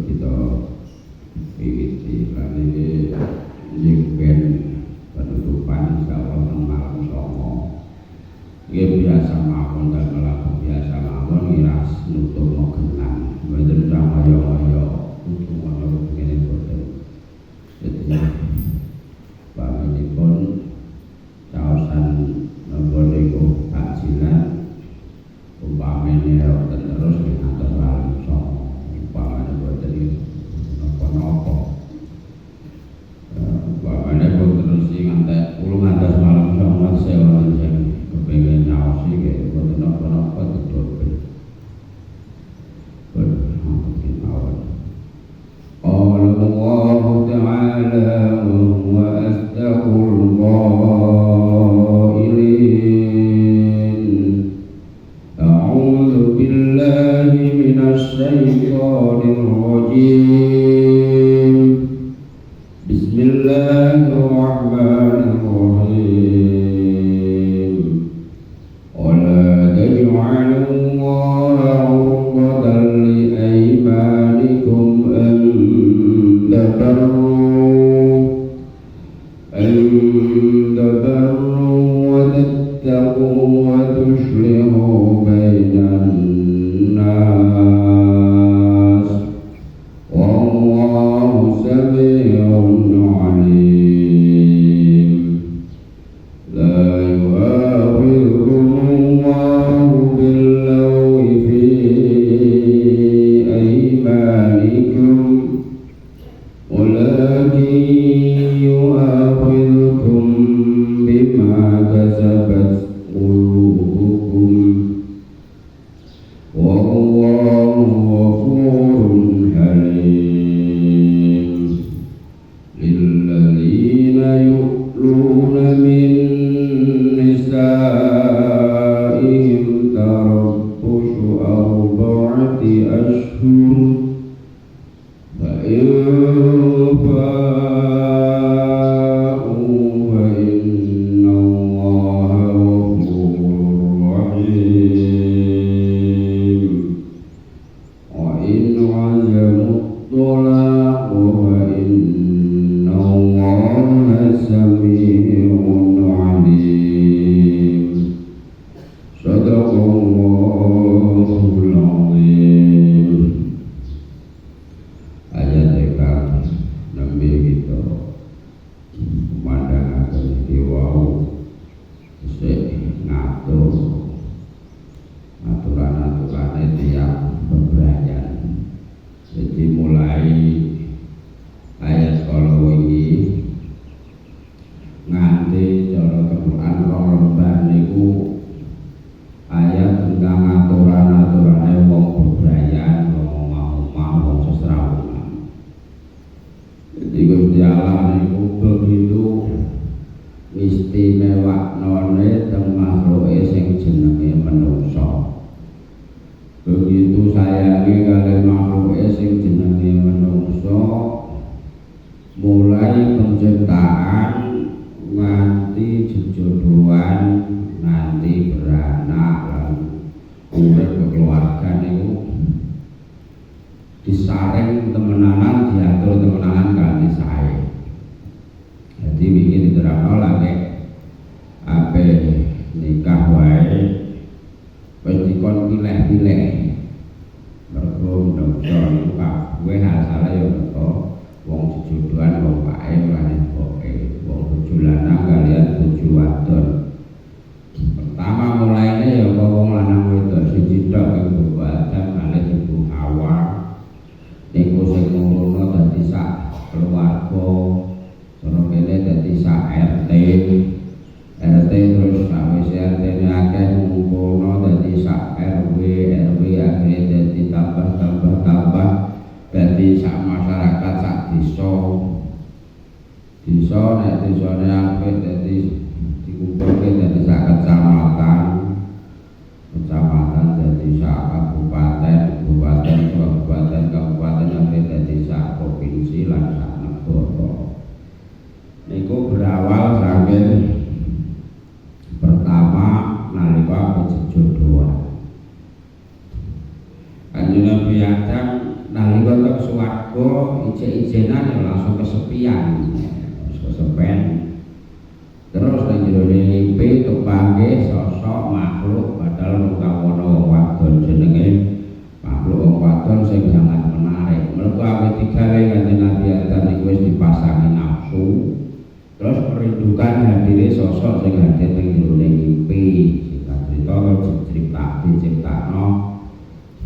kita wiwiti lan iki nyimpen penutupan insyaallah teng malam songo. Iki biasa mawon dan melaku biasa mawon ngiras nutup genang. Mboten kaya-kaya kudu ana ngene boten. Jadi pamanipun caosan napa niku kajilan umpamane wonten terus ngantos malam songo. Umpamane boten napa-napa. Umpamane boten terus ngantos ngantos malam songo sewa sing kepengin nyaosi nggih boten napa-napa tetep. Allah Ta'ala wa astaqul qailin a'udzu billahi minasy syaithanir rajim bismillahirrahmanirrahim wa la taj'alullaha 'urqatan li aymanikum تبروا وتتقوا وتصلحوا بين الناس والله سميع عليم لا يؤاخذكم الله باللغو في أيمانكم ولكن يؤاخذكم بما كسبت قلوبكم والله غفور حليم للذين يؤلون من نسائهم تربص 4 أشهر فإن begitu sayangi kalian makhluk sing jenenge manungsa mulai penciptaan nganti jejodohan nganti beranak lan urip kekeluargaan niku disaring temenanan diatur temenanan kanthi sae. Jadi bikin diterangno lagi ape nikah wae wis dikon pilih-pilih mergo ndonga iku kabeh asale ya teko wong jejodohan wong wae ora nepoke wong bojo lanang kaliyan bojo wadon. Pertama mulaine ya wong lanang wedok siji tok iku Adam kalih ibu Hawa niku sing ngono dadi sak keluarga sono kene dadi sak RT terus wis RT ne akeh ngumpulno dadi sak RW akhirnya dadi tambah dadi sak masyarakat sak desa nek desane apik dadi dikumpulke dadi sak kecamatan dadi sak kabupaten akhirnya dadi sak provinsi lan sak negara. Niku berawal saking pertama nalika jejodohan. Kanjeng utawa ije-ijenan ya langsung kesepian. Kesepian. Terus nang jero mimpi tupange sosok makhluk padahal kawana wong wadon jenenge makhluk wong wadon sing sangat menarik. Mergo awit digawe kanjeng Nabi Adam iku wis dipasangi nafsu. Terus merindukan hadire sosok sing hadir ning jero mimpi. Cerita diciptakno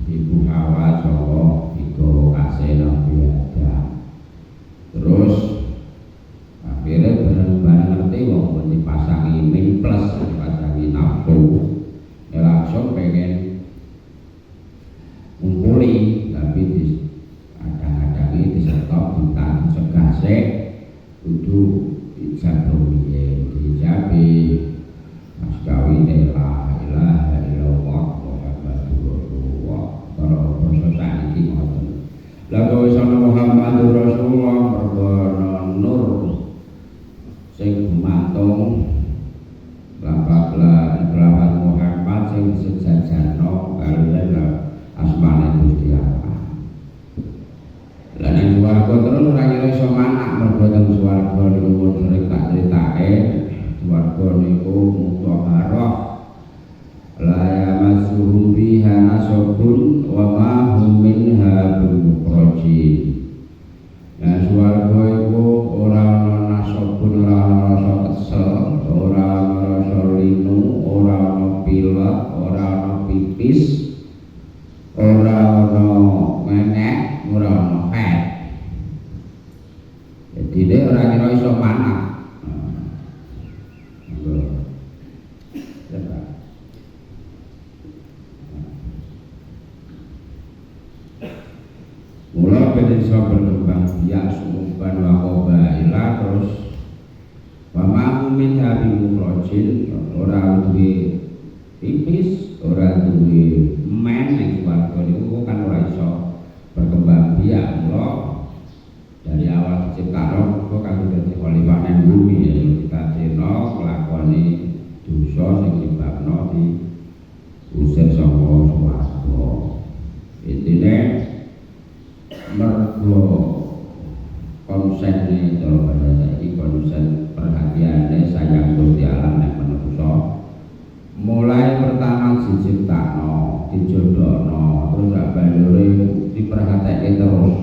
Ibu Hawa saka iku kasih Nabi Adam. Terus akhirnya bareng-bareng ngerti wong dipasangi min plus dipasangi nafsu ya langsung pengen ngumpuli tapi kadang-kadang ini disetok ditahan cegah sik kudu dijatuh dijabi mas kawine la ilaha illallah Muhammadur Rasulullah kalau proses saiki ngoten la kawisa Muhammadur Rasulullah mergo nur sing gumantung kelawan Muhammad sing sejajarno kaliyan asmane Gusti Allah. Lan ing swarga terus ora kira iso manak mergo teng swarga niku pun sering tak critake swarga niku mutahharah la yamassuhum biha nasabun wa ma hum minha bimukhrajin. Nah swarga iku ora ana nasabun, ora ana rasa kesel, ora ana rasa linu, ora ana pilek, ora ana pipis, ora ana menek, ora ana fat. Jadi dia ora kira iso manak. Mula bisa berkembang biak sumuban wa qabaila terus wa ma'mu min habi mukhrajin ora duwe pipis ora duwe men ning swarga niku kan ora iso berkembang biak. Mula dari awal diciptakno kok kanggo dadi khalifah ning bumi ya kita dene nglakoni dosa sing nyebabno di usir saka swarga. Intine mergo konsepnya kalau pada saiki konsep perhatiannya sayang Gusti Allah nek manusa mulai pertama diciptakno dijodohno terus banjure diperhatekake terus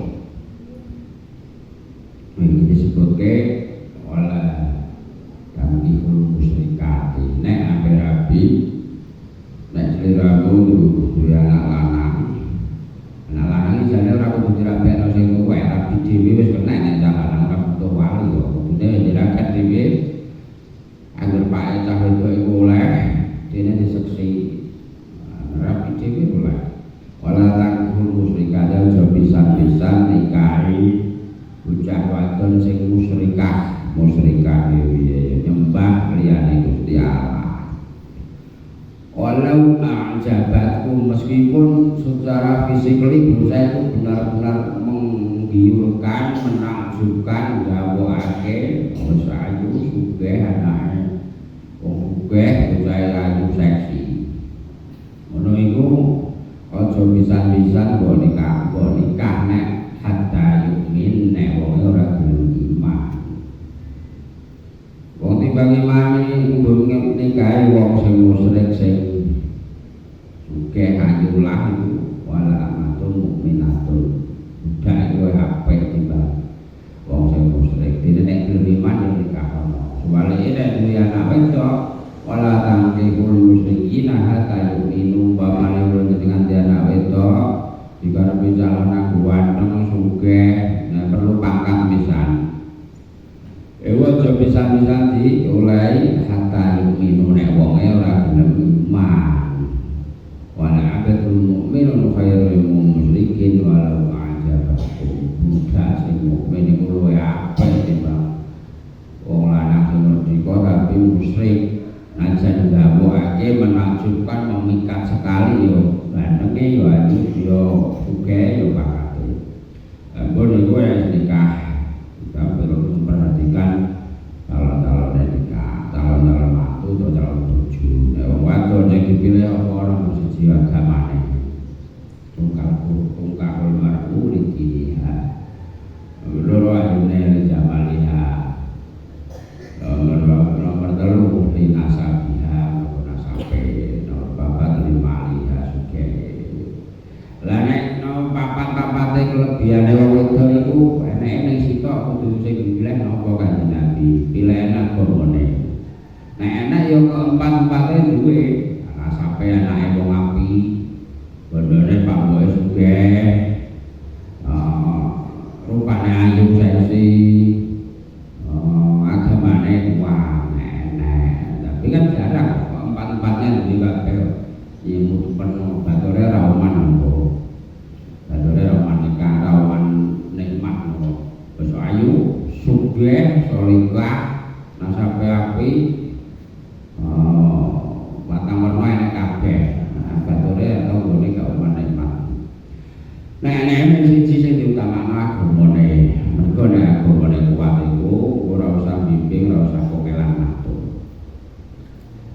iki disebutke wala tamdihul musyrikati nek ampe rabi nek sliramu duwe anak lanang ini jane ora kudu dirabekno sing tuwek, rabi dhewe wis kena nek jalanan ora butuh wali kok. Kudune dirakat dhewe anggere pake cah wedok iku oleh dene diseksi. Rabi dhewe oleh. Wala tangkul musyrikah aja pisan-pisan nikahi bocah wadon sing musyrikah piye nyembah liyane Gusti Allah. Walau ajabatku meskipun secara fisikly berusaha itu benar-benar menggiurkan, menakjubkan, gawokake, ayu sugih anake, wong sugih berusaha ayu seksi. Ngono iku aja pisan-pisan mbok nikah nek hatta yumin nek wong ora gelem iman. Wong timbang iman kudu nikahi wong sing musyrik sing sugih ayu lah iku wala amatun mukminatun. Budak iku apik timbang wong sing musyrik. Dene nek gelem iman ya nikahno. Suwalike nek duwe anak wedok wala tamkihul musyrikina hatta yu'minu pamane dengan dia anak wedok dikarepe calon aku ganteng sugih nek perlu pangkat pisan. Ewa aja pisan-pisan diolehi hatta yu'minu nek wonge ora gelem iman. Wala abdul mukminun khairul musyrikin walau ajabakum. Budak sing mukmin iku luwih apik timbang wong lanang sing merdeka tapi musyrik. Najan gawokake menakjubkan memikat sekali yo gantenge yo ayu yo sugih yo pakate. Ampun niku ya nikah. Kita perlu memperhatikan calon-calon nikah, calon-calon mantu atau calon bojo. Nek wong wadon sing dipilih apa ora mesti siji agamane. Tungkal mar'u lidiniha. kelebihane wong wedok iku eneke ning sitok kudu sing milih napa Kanjeng Nabi, pilihan agamane. Nek enak ya keempat-empate duwe, ana sampe anake wong api, bondone Pak Boy sugih, rupane ayu seksi, agamane kuat, enak. Tapi kan jarang keempat-empatnya duwe kabeh. Yen mutu penuh batore ra oman apa. Batore ra oman nikah, ra oman nikmat apa. Wis ayu, sugih, salehah, nasabe api. Watang warna enak kabeh. Batore atau gone gak oman nikmat. Nek siji sing diutamakno agamane. Mergo nek agamane kuat iku ora usah bimbing, ora usah kokelan matur.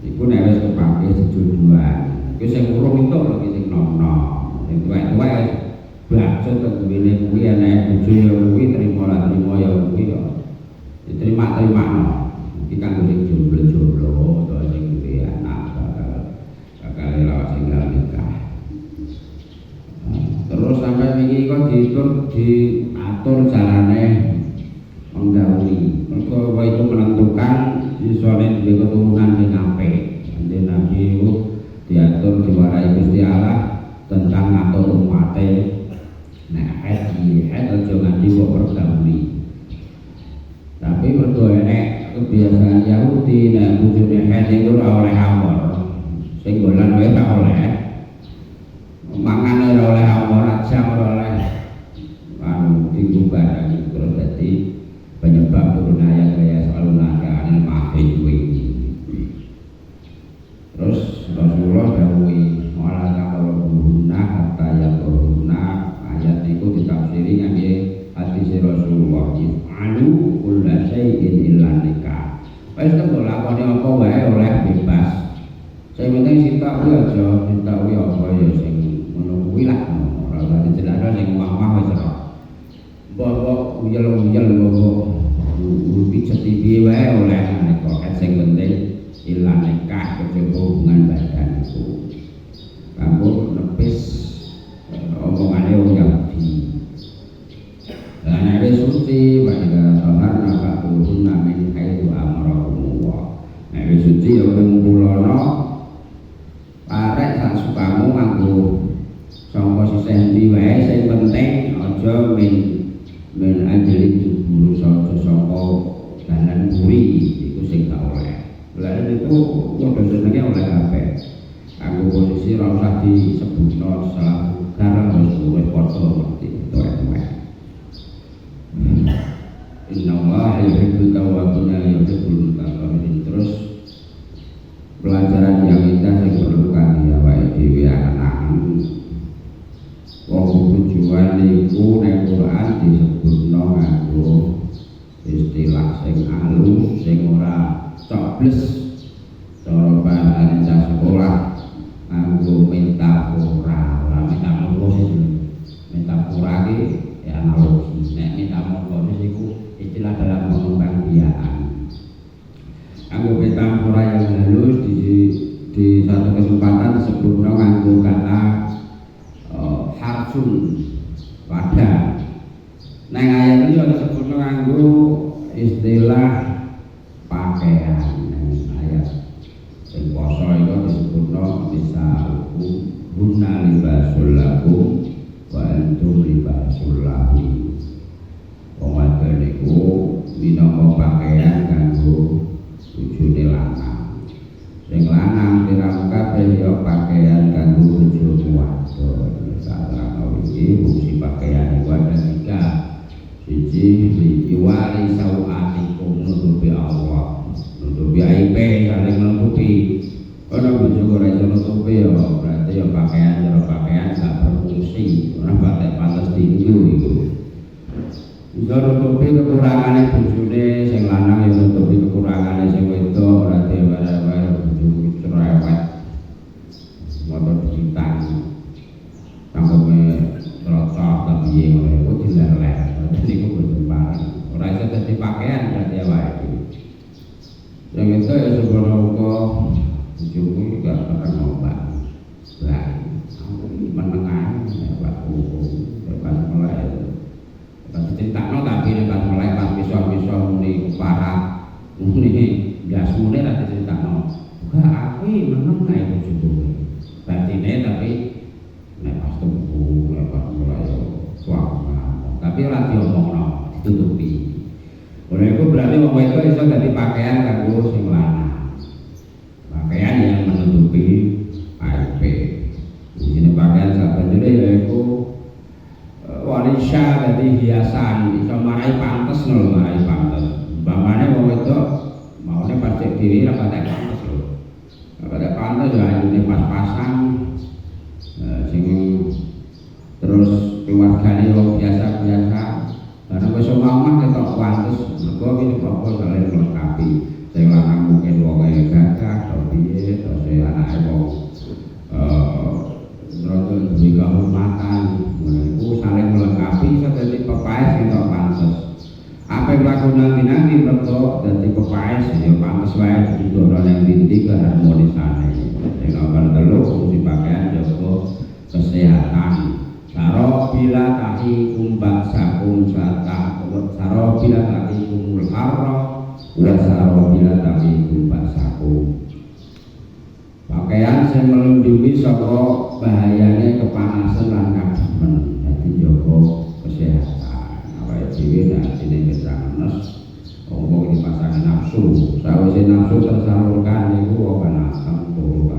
Iku nek wis kepake sejodohan. Iku sing urung entuk lho sing nom-nom. Sing tuwek-tuwek bacot tenggene kuwi anake bojo ya kuwi trimo ra trimo ya kuwi kok. Diterima-terimano. Iki kanggo sing jomblo-jomblo utawa sing duwe anak bakal lawat sing nikah. Terus sampai wingi kok diatur carane menggawui. Mergo wae itu menentukan isone duwe keturunan sing apik. Kanjeng Nabi itu diatur diwarai Gusti Allah tentang ngatur umate. Nek haji aja nganti kok pergauli. Tapi mergo enek kebiasaan Yahudi nek bojone haji itu ora oleh amor. Sing golan wae ora oleh. Mangan ora oleh amor, jam ora oleh. Anu tinggu barang terus dadi penyebab turun ayat kaya selalu naga anil mahid kuwi. Terus Rasulullah dawuhi wala taqrabuna hatta yaqruna, ayat niku ditafsiri ngangge hadis Rasulullah if'alu kulla syai'in illa nikah. Wis teko lakone apa wae oleh bebas. Sing penting sitok kuwi aja sitok kuwi apa ya sing ngono kuwi lah ora usah dijelasno sing omah-omah wis ora. Mbok uyel-uyel mbok pijet piye wae oleh nek sing penting illa nikah kejaba hubungan badan itu kanggo nepis omongane wong Yahudi. Lah nek wis suci padha tohar napa turun namin kaitu amrahumullah. Nek wis suci ya kumpulono parek sak sukamu nganggo sangka sisih endi wae sing penting aja men ajeli guru sangka dalan buri iku sing gak oleh. Lalu itu padha jenenge oleh kabeh. Aku posisi ora usah disebutno salah karang wis padha ngerti tuwek-tuwek. Innallaha yuhibbut tawwabina wa yuhibbul mutatahhirin. Terus pelajaran yang indah sing perlu kangge awake dhewe anak-anak. Wong tujuan niku nek Quran disebutno nganggo istilah sing alus sing ora coblos cara bahasa cah sekolah nganggo metafora. Lah metafora iki ya analogi. Nek metafora niku istilah dalam mengembang biakan. Nganggo metafora yang halus di satu kesempatan sebelumnya nganggo kata harsun wadah. Nang ayat iki ana sebutno nganggo istilah pakaian. Ayat sing poso iku disebutno nisaukum hunna libasul lakum wa antum libasul lahum. Wong wadon niku minangka pakaian kanggo bojone lanang. Sing lanang kirang kabeh ya pakaian kanggo bojomu wadon. Salah iki fungsi pakaian iku ada 3. Siji liwali sawatikum nutupi Allah, nutupi aib saling nutupi. Kalau bojo ora iso nutupi ya berarti ya pakaian gak berfungsi, ora patek pantes tinggu iku. Bisa nutupi kekurangane bojone sing lanang ya nutupi kekurangane sing wedok, ora deware-ware bojo cerewet. Motor digital. Sanggume rocok kepiye ngono iku diler-ler. Dadi iku bertempat. Ora iso dadi pakaian berarti awake dhewe. Yang itu ya sebenarnya bojoku gak pernah ngobat. Lah, aku menengah ya Pak. Pas mulai nih biasanya lah cerita no gak aku menang naik bojoku batine tapi nek pas tuku nek pas mulai suami tapi ora diomongno ditutupi oleh itu berarti wong wedok iso dadi pakaian kanggo sing lanang pakaian yang menutupi aib ini pakaian sabanjure yaiku wanita dadi hiasan iso marai pantes lho marai pantes umpamane wong wedok maune pacek dhewe ra patek pantes lho pada pantes ya ini pas-pasan sing terus keluargane wong biasa-biasa karena wis omah ketok pantes mergo iki apa saling melengkapi sing lanang mungkin wong gagah to piye to sing anake wong rada duwe kehormatan iku saling melengkapi iso dadi pepaes ketok pantes apa yang lakukan nanti mereka dadi pepaes ya pantes wae didono ning ndi keharmonisane sing nomor 3 fungsi pakaian jaga kesehatan saro bila tahi kumbak sakum saro bila tahi kumul harra wa saro bila tahi kumbak sakum pakaian sing melindungi saka bahayane kepanasan lan kademen dadi jaga kesehatan awake dhewe nek dene ketranes omong iki pasangan nafsu sawise nafsu tersalurkan niku apa nasam turun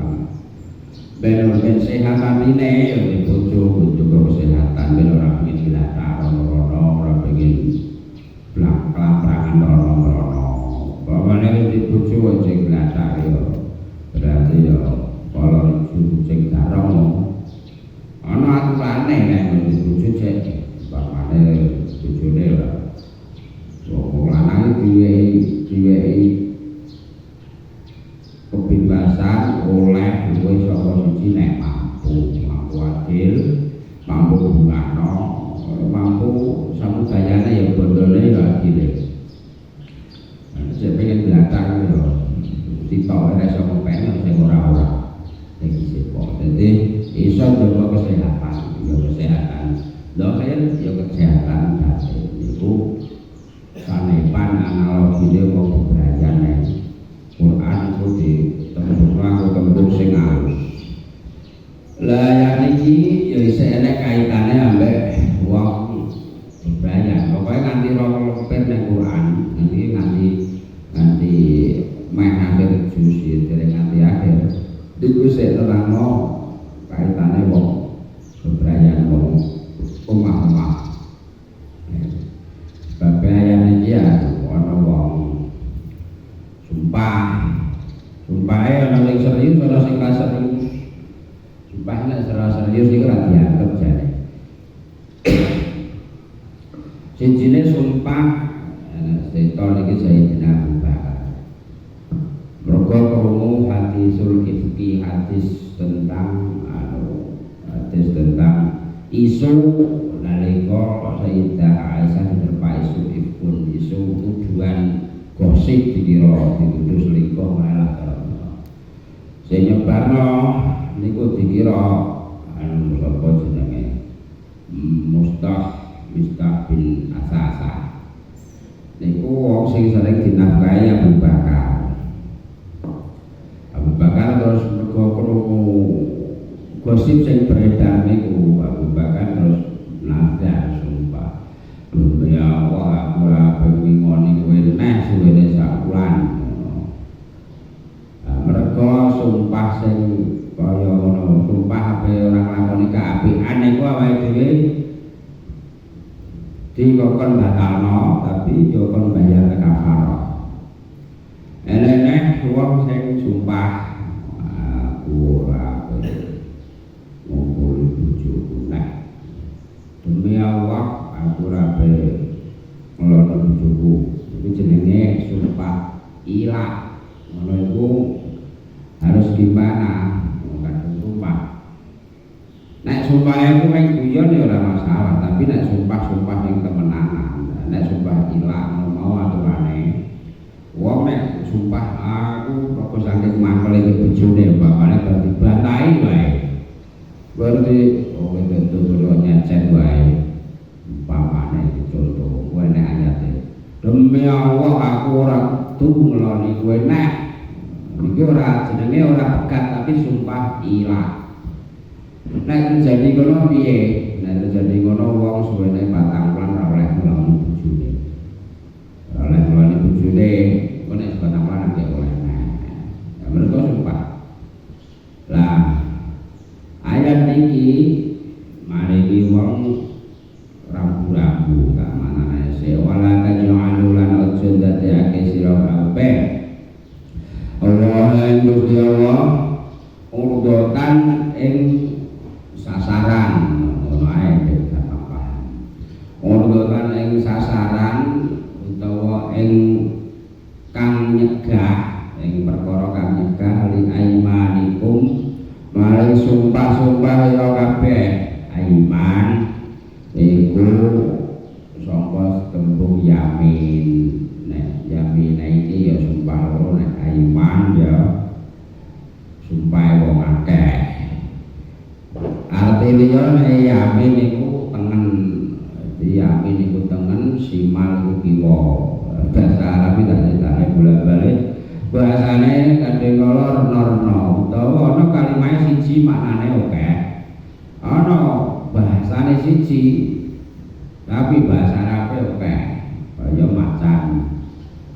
ben sehat atine ya bojo kesehatan ben ora pengin dilata ora pengin pelang-pelangan ora bapakne di bojo sing dilata ya berarti ya kalau sing garong ana aturane nek di bojo cek bapakne bojone ora wong lanang diwehi kebebasan oleh luwih saka siji nek mampu adil mampu bungano mampu samudayane ya bondone ya adile cek pengen belakang ya ditok ora iso kepen sing ora sing isih kok dadi iso jaga kesehatan lho kaya ya kesehatan batin niku sanepan analogine wong bebrayan Quran itu tembung sing halus. Lah yang iki ya isih enek kaitane ambek wong bebrayan. Pokoke nganti rong lemper ning Quran, nganti meh akhir juz dereng nganti akhir. Iku sik nerangno kaitane wong bebrayan wong omah-omah. Bebrayan iki ya ana wong sumpah ana sing serius ana sing serius sumpah nek serius iki ora dianggep jane cincinnya sumpah seton iki Sayyidina Abu Bakar mergo krungu hadisul ifki hadis tentang isu nalika Sayyidah Aisyah diterpa isu ifkun isu tujuan gosip dikira dituduh selingkuh malah sing nyebarno niku dikira sapa jenenge Mustah bin Asasa niku wong sing sering dinafkahi Abu Bakar terus mergo krungu gosip sing beredar niku Abu Bakar terus nadar sumpah ya Allah aku ora pengen ngoni kowe neh suwene sak wulan mergo sumpah sing kaya ngono sumpah ape ora nglakoni kaapian niku awake dhewe dikon batalno tapi yo kon bayar kafarah enek wong sing sumpah aku ora ngumpul bojoku nek demi Allah aku ora ngelono bojoku iki jenenge sumpah ilah ngono iku harus gimana ngomong sumpah nek sumpah aku mung guyon ya ora masalah tapi nek sumpah yang temenanan nek sumpah ilah mau aturane wong nek sumpah aku kok saking mangkel iki bojone bapakne berarti bantai wae berarti itu nyecet wae umpamane contoh kowe nek ayate demi Allah aku ora wektu ngeloni kowe nek iki ora jenenge ora pegat tapi sumpah ilang. Nek terjadi ngono piye? Nek terjadi ngono wong suwene 4 wulan ora oleh ngeloni bojone. Ora oleh ngeloni bojone, kok nek 4 wulan nek oleh. Ya mergo sumpah. Lah ayat iki mariki wong rambu-rambu kak manane se wala taj'alu lan aja dadekake sira kabeh Allah ing Gusti Allah urdotan ing sasaran ngono ae apa urdotan ing sasaran utawa ing kang nyegah ing perkara kang nyegah li aimanikum maring sumpah-sumpah ira kabeh aiman iku sangka tembung yamin. Nek yamin iki ya sumpah loro, nek aiman ya sumpah wong akeh. Artine ya nek yamin iku tengen. Jadi yamin iku tengen, simal iku kiwa. Bahasa Arab iki tak bolak-balik. Bahasane kadang kala rena-rena utawa ana kalimat siji maknane akeh. Ana bahasane siji tapi bahasa Arab oke kaya macan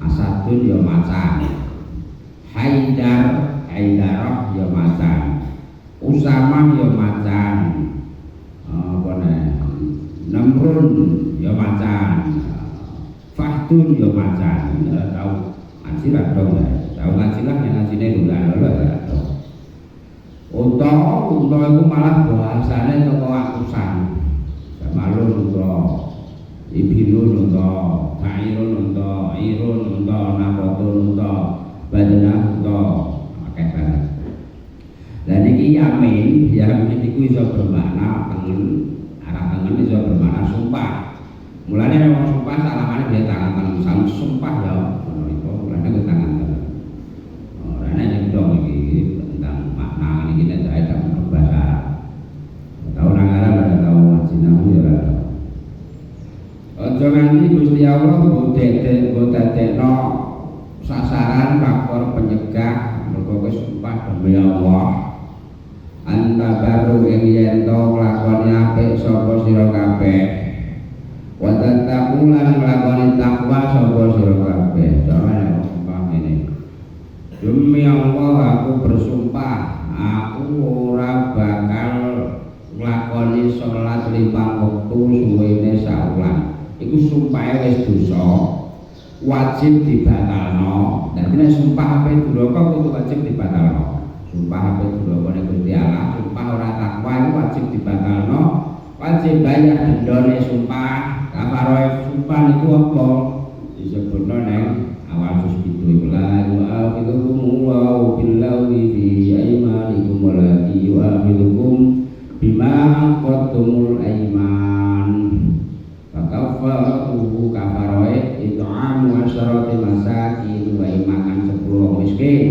asadun ya macan haidarah ya macan usamah ya macan namrun ya macan fahdun ya macan tahu ngajilah dong tahu ngajilah yang ngajine lho Unta itu malah bahasanya toko akusan Jamalun unta Ibilun unta Ta'irun unta Irun unta Nakotun unta Badanah unta Oke banget. Dan ini yamin itu bisa bermakna tengen arah tengen bisa bermakna sumpah. Mulanya memang sumpah salamannya dia tangan sama sumpah ya mulanya ke tangan karena yang dong ini tentang makna ini kita saya tak menurut bahasa tahu nangara pada tahu majinamu ya ojo nganti Gusti Allah godadekno sasaran faktor penyegah mergo wis sumpah demi Allah anta baru ing yen to nglakoni apik sapa sira kabeh wa taqulan nglakoni takwa sapa sira kabeh jangan sumpah ngene demi Allah aku bersumpah aku ora bakal nglakoni salat 5 wektu suwene saulan iku sumpahe wis dosa wajib dibatalno. Dadi nek sumpah ape duraka kudu wajib dibatalno. Sumpah ape duraka nek Gusti Allah, sumpah ora takwa iku wajib dibatalno. Wajib bayar dendane sumpah. Kafaroe sumpah niku apa? Disebutno ning awal juz 7 la yu'akhidhukum wa billahi fi aymanikum wa la yu'akhidhukum bima aqadtumul ayman. Kafaratuhu kafaroe it'amu asyarati masakin wa imakan 10 miskin.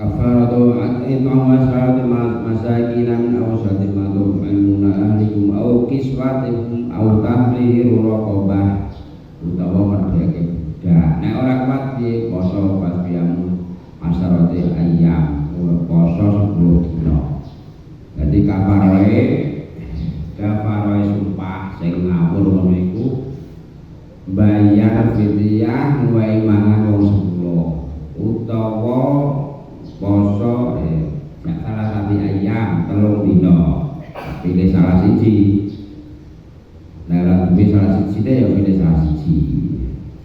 Kafaratu it'amu asyarati masakin min awsati ma tu'minuna ahlikum aw kiswatihum aw tahriru raqabah utawa merdeka budak. Nek ora kuat piye poso pas piyamu asyarati ayyam poso 10 dina. Dadi kafaroe sumpah sing ngawur ngono iku bayar fidyah wae mangan wong 10 utawa poso salah satu ayam 3 dina pilih salah siji nek pilih salah siji deh ya pilih salah siji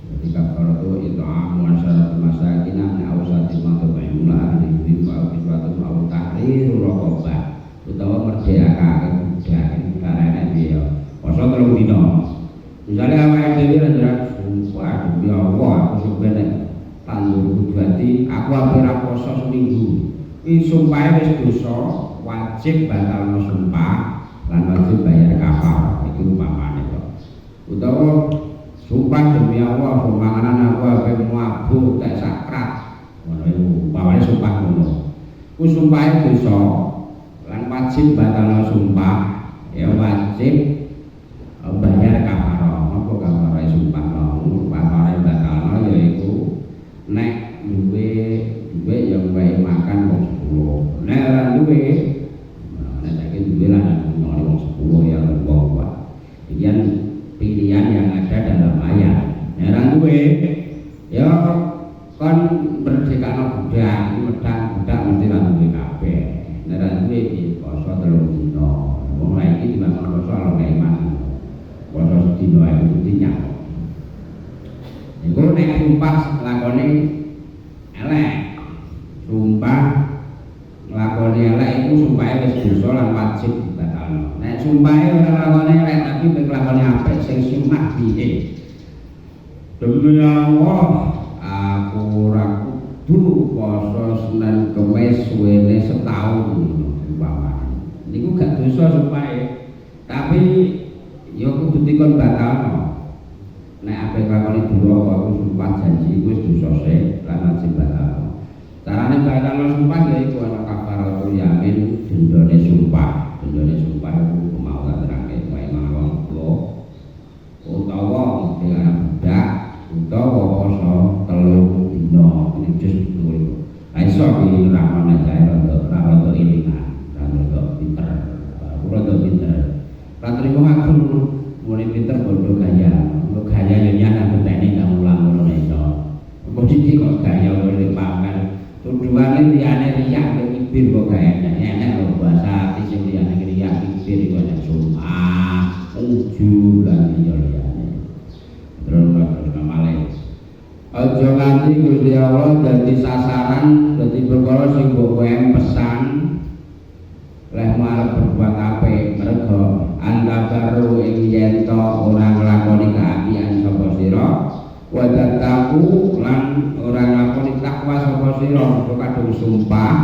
ketika kalau itu amun syarat masakin min awsati ma tu'minuna ahli wa kiswatu au tahriru raqabah utawa merdekake budak karena dia poso 3 dina misalnya awake dhewe ora sumpah demi Allah aku sebenarnya tandur berarti aku hampir poso seminggu ini sumpahnya wis dosa wajib batalno sumpah lan wajib bayar kafar itu umpamane kok utawa sumpah demi Allah sumpahanan aku hampir mabuk tak sakrat ngono iku umpamane sumpah ngono ku sumpahnya dosa lan wajib batalno sumpah ya wajib bayar kafarah. Apa kafarah sumpah mau kafarah batal nek sumpah lakone elek. Sumpah lakone elek iku sumpahe wis dosa lan wajib dibatalno. Nek sumpahe ora lakone elek tapi mek lakone apik sing sunah piye? Demi Allah, aku ora kudu poso Senin Kamis suwene setahun umpamane. Niku gak dosa sumpahe. Tapi ya kudu dikon batalno. Nek ape lakoni duraka aku sumpah janji iku wis dosa sik lan wajib batalno. Carane batalno sumpah ya iku ana kafaratul yamin, dendane sumpah. Dendane sumpah iku mau tak terangke wae mawon kula. Utawa dengan budak utawa poso 3 dina iki jus kuwi. Ha iso iki ramane jae rada ilingan, rada pinter. Rada pinter. Ra trimo aku mulai pinter bodoh gaya. Untuk gaya yo nyana betene ndak ulang ngono iso. Kok iki kok gaya oleh pamer. Tujuane liyane riyak nek ibir kok gayane enek lho bahasa ati sing liyane riyak ibir iku nek sumpah, ujug lan liyane. Terus namale. Aja nganti Gusti Allah dadi sasaran, dadi perkara sing mbok kowe pesan leh marep berbuat apik merga anda baru ing yen to ora nglakoni kaapian sapa sira wa tataku lan ora nglakoni takwa sapa sira kok kadung sumpah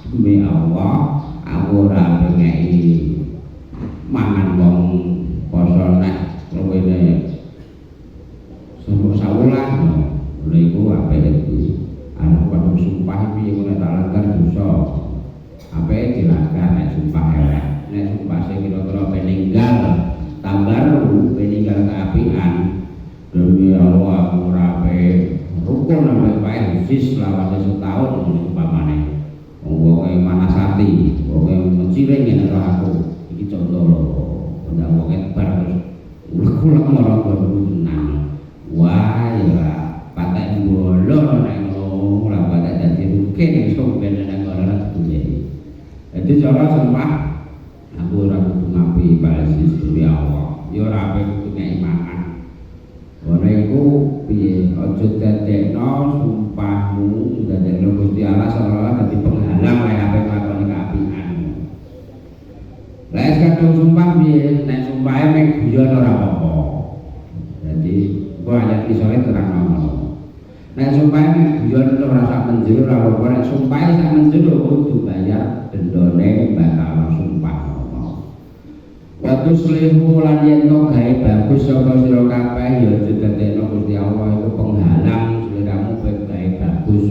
demi Allah aku ora pengen mangan wong poso nek luwene sawulan lha iku apik iki ana kadung sumpah piye ngono tak langgar dosa apik dilanggar nek sumpah elek nek sumpah sing kira-kira peninggal tambaru peninggal keapian demi Allah aku rape rukun sampai bae sis lawase setahun umpamane wong manasati wong menciring nek aku iki contoh lho ndak wong bar terus ulek-ulek marang tenang wah ya patek bolo nek ngono ora patek dadi rukin iso ben nek ora duwe. Jadi cara sumpah aku ora kudu ngapi basis demi Allah. Ya ora ape kudu nek imanan. Ora iku piye aja dadekno sumpahmu dadekno Gusti Allah seolah-olah dadi penghalang lek ape nglakoni kaapian. Lek kadung sumpah piye nek sumpahe mek guyon ora apa-apa. Jadi kok ayat isore terang ngono. Nek sumpahe mek guyon ora sak menjero ora apa-apa nek sumpahe sak menjero kudu bayar dendane bakal sumpah mau. Waktu selihu lan yen to gawe bagus sapa sira kabeh ya didadekno Gusti Allah iku penghalang sliramu gawe bagus.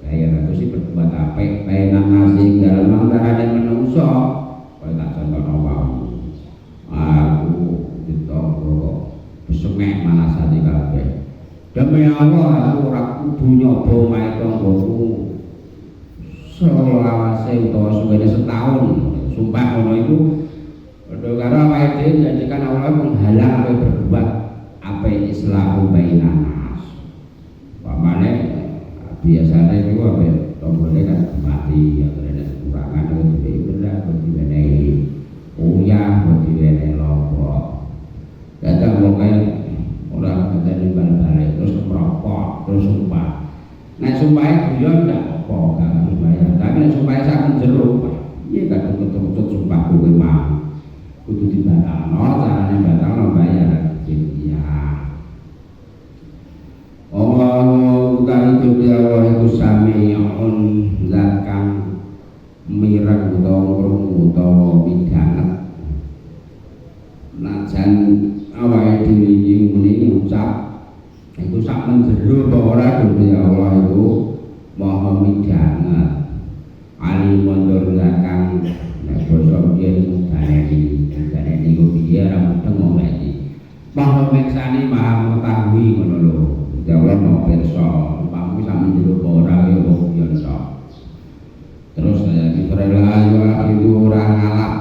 Gawe bagus iki berbuat apik bae nang nasi dalem antarane menungso kaya tak contohno wae. Aku ditoko besemek manasati kabeh. Demi Allah aku ora kudu nyoba mae tanggoku selawase utawa suwene setahun sumpah ngono iku padha karo awake dhewe jadikan Allah penghalang kowe berbuat apa islahu bainanas pamane biasane iku apa tombole kan mati atau ada kekurangan atau berat atau diwenehi uyah atau diwenehi lopo kadang wong ora kadang balik terus merokok terus sumpah nek sumpahe guyon ndak apa gak harus bayar tapi nek sumpahe sak menjero iya kadang ketut sumpah kowe mau kudu dibatalno carane batalno bayar iya Allah utawi Gusti Allah iku samiun zat kang mireng utawa krungu utawa midanget najan awake dhewe iki muni ngucap iku sak menjero apa ora Gusti Allah iku maha midanget alimun tur kang nek basa yen mudane niku piye ora mudeng wong iki maha miksani maha mengetahui ngono lho Gusti Allah maha pirsa pamku sak menjero apa ora ya wong biasa terus saya Israel ayo itu ora ngalap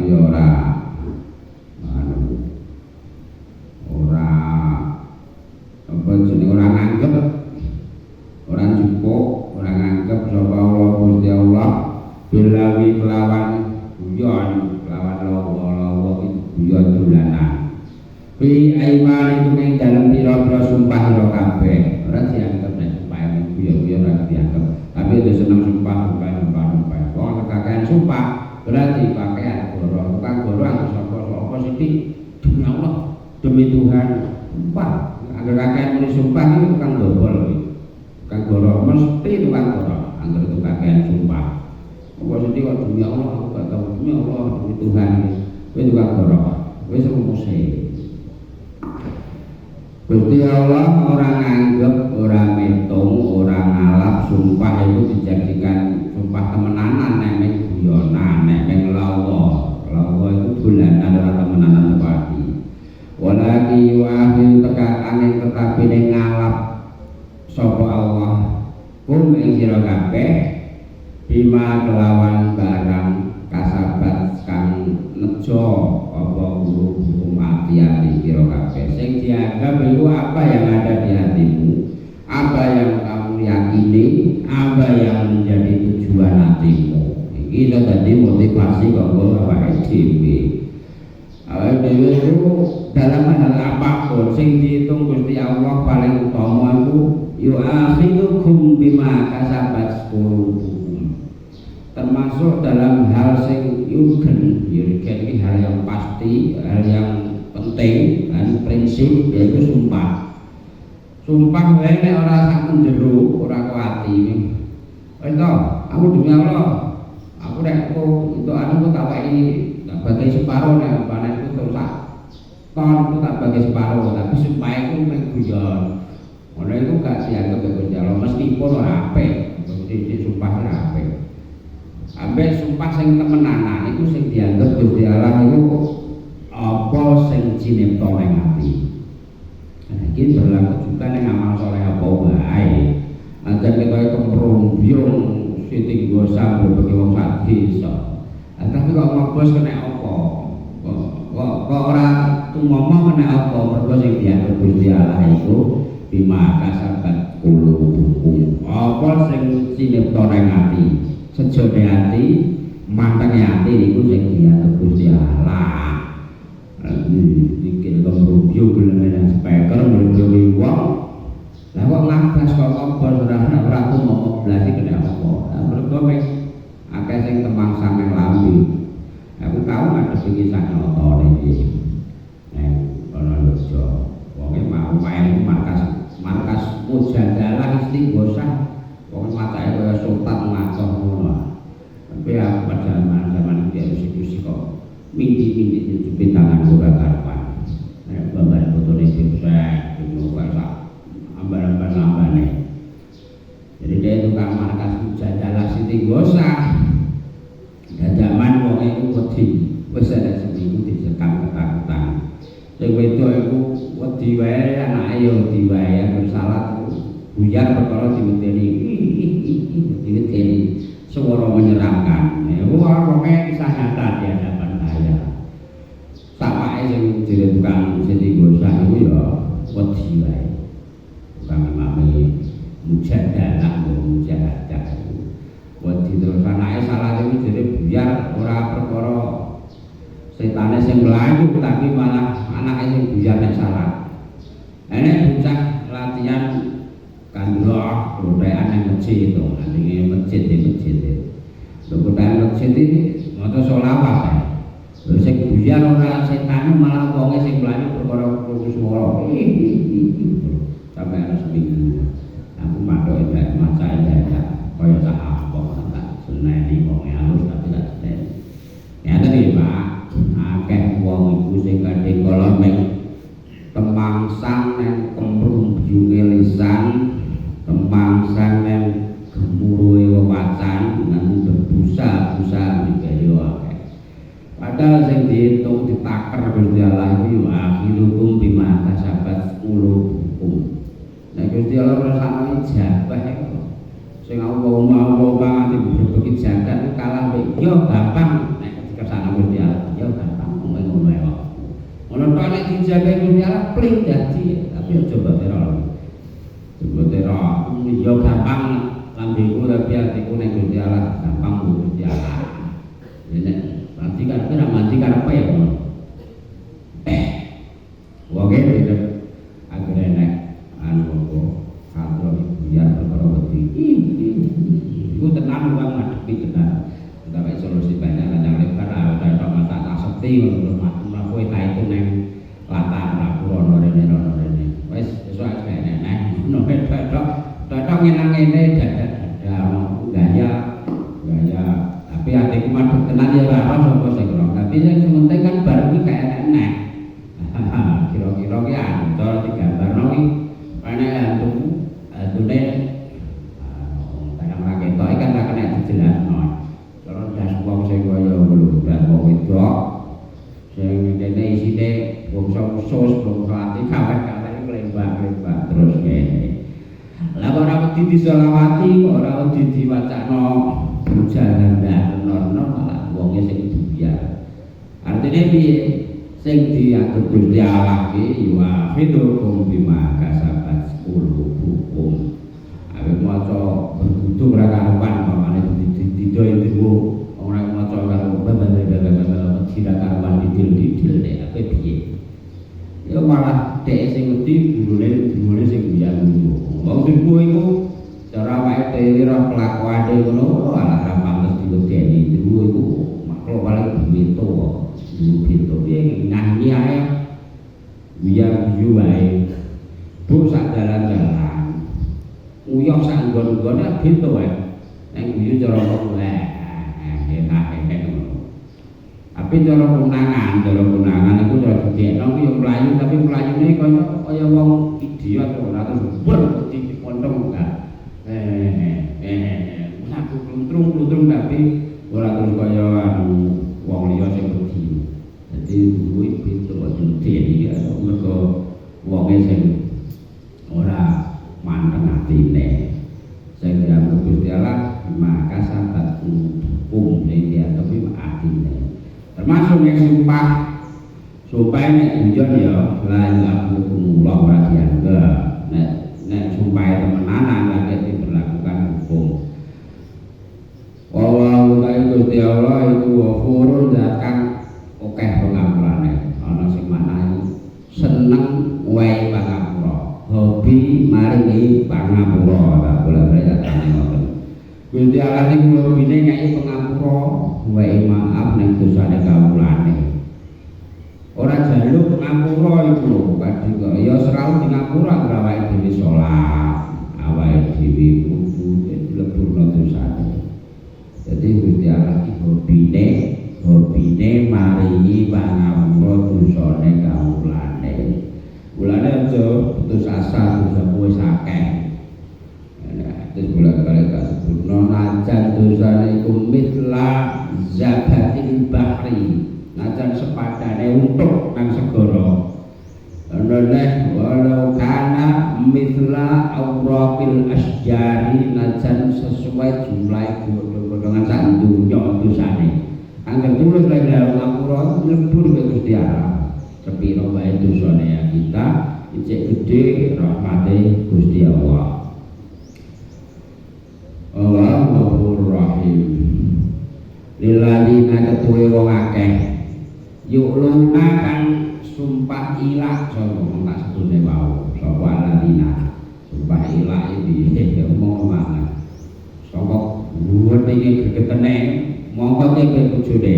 ya ora apa jeneng ora nganggep ora cukup ora nganggep sapa Allah Gusti Allah bilawi kelawan guyon kelawan lawa itu guyon dolanan Fi aimanikum ing dalem pira-pira sumpah ira kabeh. Ora dianggap nek sumpah guyon-guyon ora dianggap. Tapi itu seneng sumpah. Wong kekakean sumpah berarti pakaian goro, tukang goro anggo sapa sithik demi Allah, demi Tuhan sumpah. Anggo kakean muni sumpah iki tukang dobol iki. Tukang goro mesti tukang goro anggo itu kakean sumpah. Apa sithik kok demi Allah aku gak tau demi Allah demi Tuhan iki. Kowe tukang goro. Wis rumuse. Gusti Allah orang anggap, orang metung, orang ngalap sumpah itu dijadikan sumpah temenanan, nek guyonan, nek lawa itu bulanan ora temenanan pati. Walaki wahil tekakane tetapi ning ngalap sapa Allah kum ing sira kabeh bima kelawan barang kasabat kang nejo apa hukum hati sira kabeh sing dianggap itu apa yang ada di hatimu, apa yang kamu yakini, apa yang menjadi tujuan hatimu. Ini sudah jadi motivasi kanggo awake dhewe. Awake dhewe itu dalam hal apapun sing dihitung Gusti Allah paling utama itu yu'akhidukum bima kasabat qulubukum. Termasuk dalam hal sing yurgen ini hal yang pasti, hal yang penting dan prinsip yaitu sumpah. Sumpah wae nek ora sak njero, ora kuati. Ento, aku demi Allah, aku nek itu anu tak wae tak bagi separo nek panenku sak ton tak bagi separo, tapi sumpah iku mek guyon. Ngono iku gak dianggap Gusti Allah meskipun ora apik, mesti sumpah ora apik. Ambek sumpah sing temenanan iku sing dianggap Gusti Allah iku apa sing cinipta ning ati. Nah, iki berlaku juga ning amal saleh apa wae. Aja kita kemrombyung sithik gosa berbagai wong sak desa. Tapi kok ngobos kena apa? Kok ora tumomo kena apa? Mergo sing dianggap Gusti Allah iku bima kasabat qulubukum. Apa sing cinipta ning ati? Sejone ati, mantenge ati iku sing dianggap Gusti Allah. Dikit kemrubyo gelem speaker mlebu wong. Lah kok ngabas kok ngobor ora tumomo blas iki kena apa? Mergo mek akeh sing temangsa ning lambe. Aku tau ngadep iki sak nyoto iki. Ana lojo. Wonge mau main markas mujadalah istighosah. Wong matake kaya sultan ngacoh ngono. Tapi aku pada zaman iki diskusi kok mindi-mindi nyucupi tangan ora karuan. Nek babar fotone sukses, ngono kok ambar-ambane. Jadi dia tukang markas mujadalah istighosah. Dan zaman wong iku wedi wis ada seminggu disekam ketakutan. Sing wedok iku wedi wae anake yo wedi wae bersalah buyar perkara diwedeni. Diwedeni swara menyeramkan. Wonge kisah nyata di hadapan saya. Sapake sing jere tukang istighosah iku yo wedi wae. Tukang mami mujadalah mujahadah. Wedi terus anake salah iki jere buyar ora perkara setane sing mlayu tapi malah anake sing buyar nek salah. Nek bocah latihan kandhok rotekan nang masjid itu, nanti masjid. Rotekan masjid iki maca selawat ae. Lha sing buyar ora setan malah wonge sing mlayu perkara swara. Sampai ana seminggu. Aku matok nek maca ida kaya sak apa tak seneni wong halus tapi tak seneni. Ya tadi Pak, akeh wong iku sing kadhe kala mek temangsang nang kemrumbyunge lisan, temangsang nang gemuruhe wewacan nang berbusa-busa mikir akeh. Padahal sing diitung ditaker Gusti Allah iku akhirukum bima kasabat qulubukum. Nek Gusti Allah rasane jabah iku sing mau nganti berbagi jagat kalah mek yo gampang nek kersane Gusti Allah yo gampang ngono wae kok. Ono tok nek dijaga Gusti Allah pling dadi tapi aja batera. Coba tera yo gampang lambeku tapi atiku nek Gusti Allah gampang Gusti Allah. Nek mati kan ora mati karepe ya. mati ngono matur kowe ta itu nang latar Rapurono rene. Wis esuk gak enek ngono tok ngene dadak gaya tapi atiku madhep tenan ya ora ana sapa sing ora tapi sing penting kan bareng iki gak enek kira-kira ki antara digambarno ki ana antune barang ra ketok iki kan ra kena dijelasno cara das wong sing kaya ngono dan wong wedok sing kene isine bangsa usus bangsa ati kawet-kawet klembak-klembak terus ngene lah kok ora wedi diselawati kok ora wedi diwacana bujaran darnono malah wonge sing dibiar artine piye sing diatur Gusti Allah ki ya fidukum bima kasabat qulubukum awake maca berkudu ora karuan pamane dido ilmu ora maca karo babal tidak karuan didil nek ape piye ya malah dhek sing wedi gurune sing biar wong iku iku cara wae dhewe ora kelakuane ngono alah ra pantes diwedeni dhewe iku makhluk paling bito bito piye nganyi ae biar yu wae bu sak dalan-dalan uyah sak nggon-nggon bito wae nek guyu cara kok enak tapi cara konangan iku cara dikekno ku yo mlayu tapi mlayune kaya wong idiot ora terus dipondong enggak aku kluntrung tapi ora terus kaya wong liya sing wedi dadi duwe pintu gede iki mergo wonge sing ora manteng atine sing diamuk Gusti Allah maka sabat dia tapi atine termasuk yang sumpah nek hujan ya la ilaha illallah ora dianggap nek sumpah temenanan lagi diberlakukan hukum wallahu ta'ala Gusti Allah itu ghafurun zakang akeh pengampurane ana sing maknane seneng wae pangapura hobi maringi pangapura tak boleh tane ngoten Gusti Allah niku hobine ngeki pangapura wae maaf nek dosane kawulane ora jaluk ngapura iku lho kadhi kok ya selalu di ngapura awake dhewe salat awake dhewe wudu dileburno dosane dadi Gusti Allah iki hobine maringi pangapura dosane kawulane mulane aja putus asa dosa kowe akeh terus bolak-balik tak sebutno najan dosane iku mitla zabatil bahri najan sepadane untuk nang segara noleh walau kana mitla awraqil asjari najan sesuai jumlah godhong-godhongan sak dunya dosane angger tulus lek ngapura mlebur ke Gusti Allah sepira wae dosane ya kita ijek gedhe rahmate Gusti Allah Allahumma rahim lilladzina ketuwe wong akeh yu'luna kan sumpah ilah sapa tak sedune wau sapa ladzina sumpah ilah iki ya omong banget sapa dhuwur iki geketene mongko iki bojone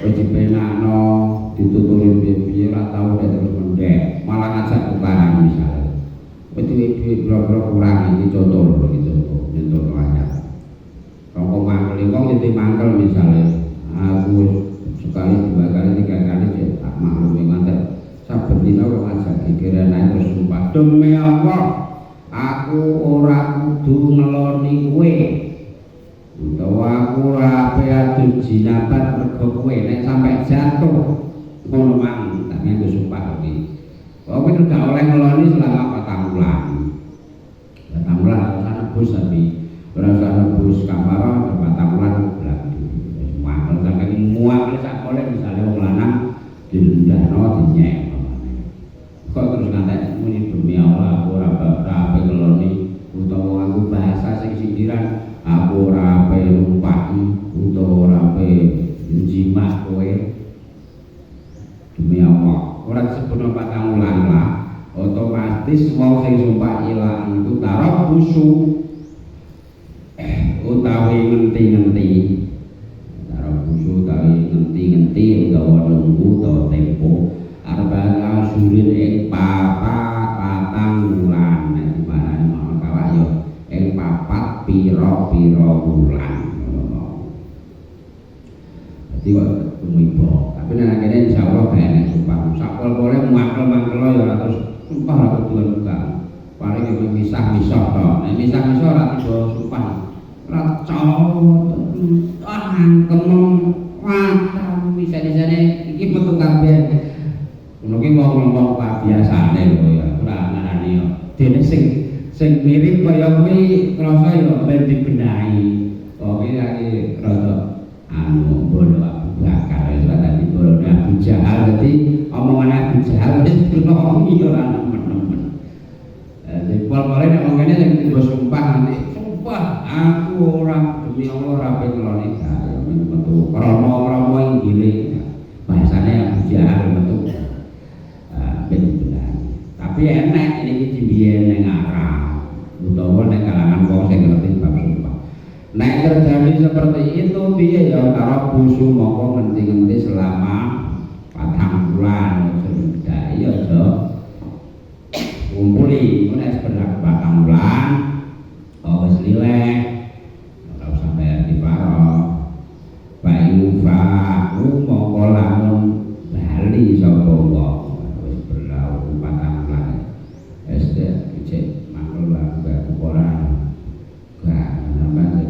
wis dipenakno dituturi piye ora tau terus mendek malah ngajak tukaran misale wis duwe blok-blok kurang iki contoh nyentuh ayat rongko mangkel wong jadi mangkel misalnya aku sekali dua kali tiga kali tak maklum yang ngantar saben dina kok ngajak dikira naik terus sumpah demi Allah aku ora kudu ngeloni kowe utawa aku ora ape adu jinabat mergo kowe nek sampai jatuh ngono mang tak nganggo sumpah iki kowe gak oleh ngeloni selama 4 bulan 4 bulan ora nebus tapi berasa nebus kamar 4 bulan bulan mahal sampai muak sak oleh misalnya wong lanang direndahno dinyek kok terus ngantek muni demi Allah aku ora ape ngeloni utawa aku bahasa sing sindiran aku ora ape lumpaki utawa ora ape njimak kowe demi Allah ora disebutno patang wulan lah otomatis wong sing sumpah ilang itu tarok busu utawi ngenti-ngenti tarok busu utawi ngenti-ngenti utawa utawa tempo arba'ata asyurin ing patang wulan nek barane ana kawak ya ing papat pira-pira wulan ngono. Dadi kok tumiba. Tapi nek kene insyaallah gak enek sumpah. Sakpol-pole mangkel-mangkel ya terus sumpah ra kudu buka. Paling iki misah-misah to. Nek misah-misah ora tiba sumpah. Ora kemong wah bisa-bisane iki metu kabeh. Ngono ki wong-wong biasane lho ya. Ora ngarani yo. Dene sing mirip kaya kuwi krasa yo ben dibenahi. Kok iki rada anu bono Abu Bakar wis dadi bono Abu Jahal dadi omongane Abu Jahal wis ngono ora nemen-nemen. Jadi pol-pole nek wong kene sing tiba sumpah nanti sumpah aku ora demi Allah ora pengeloni kaya metu krama-krama inggile bahasane Abu Jahal metu ben benar. Tapi enak iki dibiyen ning arah utawa nek kalangan wong sing ngerti bab sumpah. Nek terjadi seperti itu piye ya karo busu mongko ngenti-ngenti selama 4 bulan sudah ya aja kumpuli nek sebenarnya 4 bulan wis lileh ora usah bayar diparo bayu fa'u mongko lamun bali sapa wong wis berlalu 4 bulan SD cek makul lah ora gak nambah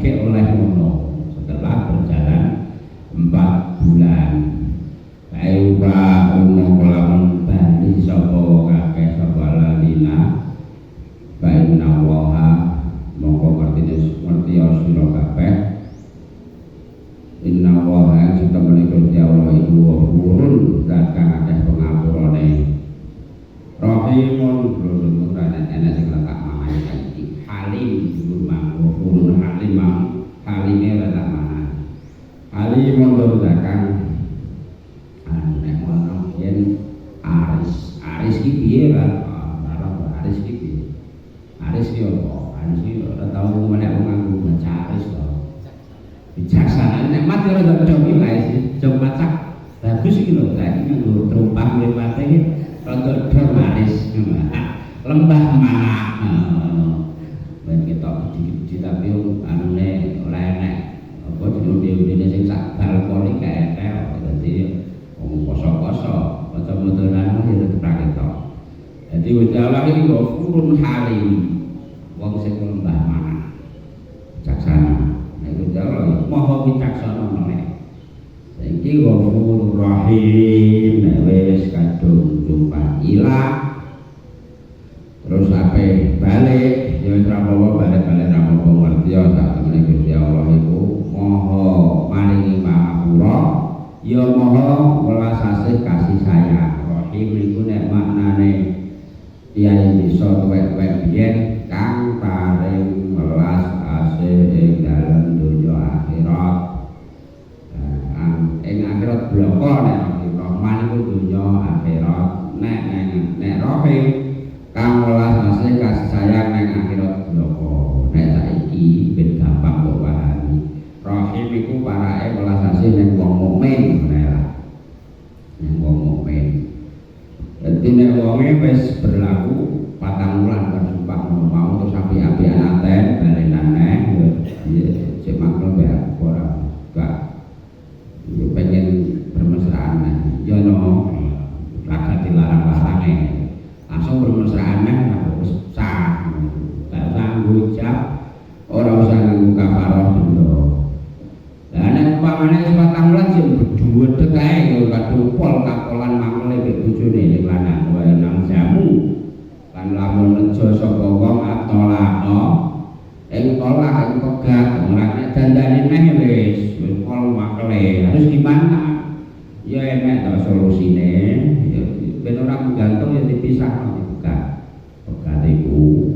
oleh ngono setelah berjalan 4 bulan ayo ba umum lamun bali sapa kabeh sapa lalina bae nawaha mongko ngerti sira kabeh inna wa kita menika Allah iku wurun zat kang akeh pangapurane rahimun lho ana sing tak mamane iki halim wurun halimnya rata mana halimun lho zakang nek ono yen aris ki piye ra aris ki piye aris ki opo aris ki ora tau menek wong nganggo baca aris to bijaksana nek mati ora tau cobi wae sih coba macak bagus iki lho lagi nganggo terumpah mripate iki rada dor aris lembah mana ben ketok gede-gede tapi anune ora enek apa dene sing sak balkon iki enek dadi wong poso-poso maca-macanan ya tetep ketok. Dadi Allah iki ghafurun halim wong sing lembah mana bijaksana. Nek Allah maha bijaksana meneh. Saiki ghafurur rahim nek wis kadung jumpa ilang terus ape balik ya rapopo balik-balik rapopo ngerti ya sak temene Gusti Allah iku maha maringi pangapura ya maha welas asih kasih sayang. Rahim iku nek maknane yen bisa tuwek-tuwek biyen kang paring welas asih ing dalem donya akhirat. Ing akhirat bloko nek Rahman iku donya akhirat nek Rahim kang welas asih kasih sayang ning akhirat bloko. Nek saiki ben gampang kok pahami. Rahim iku parake welas asih ning wong mukmin lah. Ning wong mukmin. Dadi nek wonge wis berlaku 4 bulan kan sumpah mau terus api-apian aten balenane ya cek maklum ya ora gak yo pengen bermesraan ya no lagak dilarang-larang langsung bermesraan wis sah gak usah ngucap ora usah nganggo kafarah dulu. Lah nek umpamane 4 bulan sing berdua tekae yo kadung pol kapolan mangkele mek bojone ning lanang wae nang jamu lan lamun nejo sapa wong atolano ing tolak ing pegat ora nek dandane neh wis pol mangkele harus gimana ya enek ta solusine ya ben ora menggantung ya dipisah pegat iku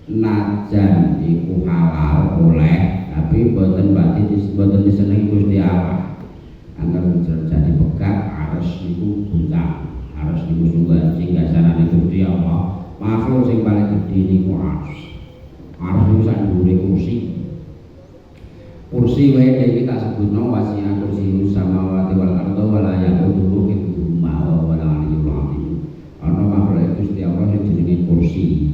najan iku halal oleh tapi boten disenengi Gusti Allah. Angger jadi pegat harus niku buntang, harus niku sungguh sing dasarane Gusti Allah. Makhluk sing paling gedhe niku harus niku sak dhuwure kursi. kursi wae iki tak sebutno wasi'ah kursi samawati wal arda wala ya'uduhu hifdzuhuma wa la aliyyul azim. Ana makhluk Gusti Allah sing jenenge kursi.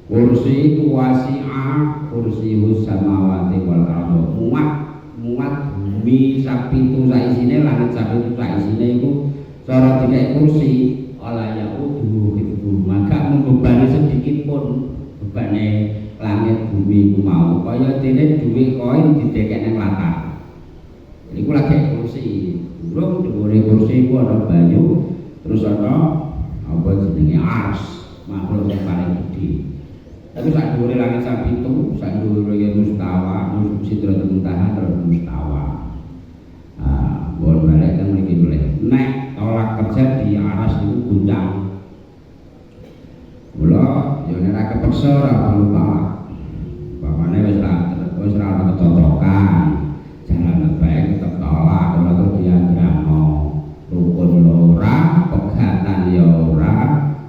Kursi itu wasi'ah kursi samawati wal arda. Muat bumi sapitu sak isine langit sapitu sak isine iku cara dikai kursi wala ya'uduhu hifdzuhuma gak membebani sedikit pun bebane langit bumi ku mau kaya dene dhuwit koin didekek nang latar. Iku lagi kursi. Durung dhuwure kursi ku ana banyu, terus ana apa jenenge ars, makhluk sing paling gedhe. Tapi sak dhuwure langit sak pitu, sak dhuwure mustawa, sidratul muntaha terus mustawa. Bon balik teng mriki mulih. Nek tolak kerja di aras niku guncang. Mula yo nek ra kepeksa ora perlu tolak. Bapaknya wis ra ana kecocokan. Jalan baik tetep tolak ora terus diandrano. Rukun ora, pegatan ya ora,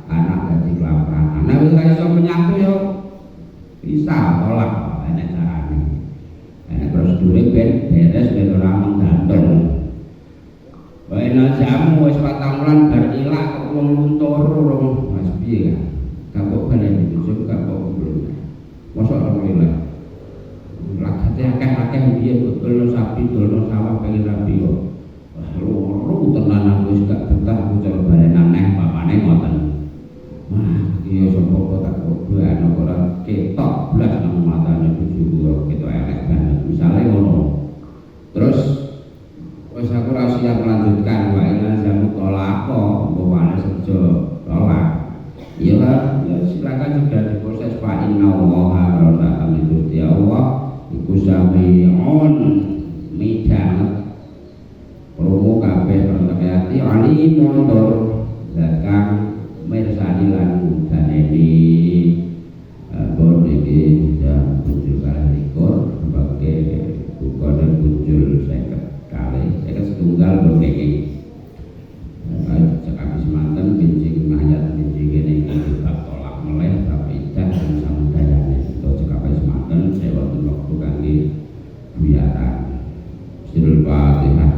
anak dadi kelaparan. Nek wis ra iso menyatu yo bisa tolak enek carane. Enek prosedure ben beres ben ora menggantung. Wae jamu wis 4 wulan bar ilang kok wong luntur Mas piye kan? Kapok balen ditusuk kapok belum. Mosok ora mulai. Lagate akeh-akeh piye betul sapi dono sawah pengen rapi kok. Loro tenan aku wis gak betah aku coba balenan neh bapane ngoten. Wah, iya sapa kok tak kok ana ora ketok blas nang matane bojoku ketok elek banget. Misale ngono. Terus wis aku ora siap melanjutkan wae nang jamu tolak kok mbokane sejo tolak. Iya kan, ya silakan juga diproses Pak Inna Allah kalau tak kami Gusti Allah iku sami'un midang promo kabeh pertekati alimun tur zakang mirsani lan daneni bon iki jam 7 kali likur sebagai buka dan muncul 50 kali 50 setunggal bon iki cekap semanten bincing ayat bincing kene iki bab tolak meleh tapi dan samudayane to cekap semanten sewa waktu kangge biaran sirul Fatihah.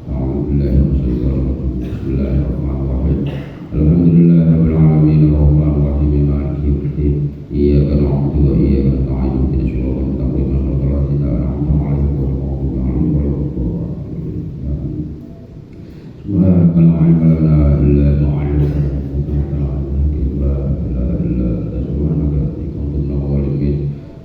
Bismillahirrahmanirrahim. Alhamdulillahirabbil alamin arrahmanir rahim maliki yaumiddin. Iyyaka na'budu wa iyyaka nasta'in ihdinas siratal mustaqim siratal ladzina an'amta 'alaihim ghairil maghdubi 'alaihim waladdallin. Subhanakal ilma lana illa ma 'allamtana innaka antal alim. Subhanaka kunna zalimin.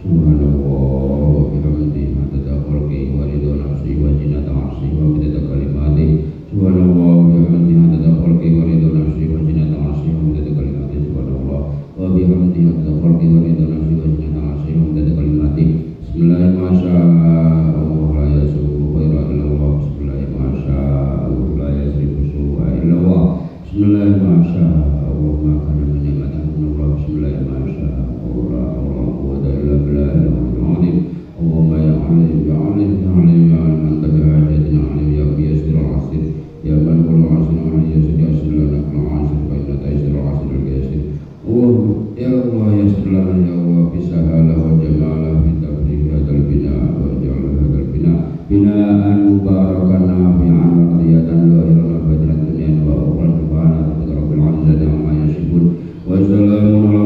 Subhanallah wa bihamdihi adada khalqihi wa ridha nafsihi wa zinata 'arsyihi wa midada kalimatihi. Subhanallah wa bihamdihi adada khalqihi wa ridha nafsihi wa zinata 'arsyihi wa midada kalimatihi. Subhanallah wa bihamdihi adada khalqihi wa ridha nafsihi wa zinata 'arsyihi wa midada kalimatihi. Bismillahirrahmanirrahim. La yasubu khaira illallah. Bismillahirrahmanirrahim. La yasrifu su'a illallah. Bismillahirrahmanirrahim. Ma kana min ni'matin min Allah. Bismillahirrahmanirrahim. La hawla wa quwwata illa billah. Allahumma ya alim ya alim ya alim ya alim anta bihajatina alim ya yasir al-asir ya man kullu asir alim yasir yasir lana kullu asir fa inna taysir al-asir al-yasir. Ya Allah yasir lana ya Allah bisahala wa jamala fi tafsir hadzal bina wa ja'al hadzal bina binaan mubarakan nafi'an wa qiyatan zahiran wa batinan dunya wa ukhra subhana rabbika rabbil izzati amma yasifun wa salamun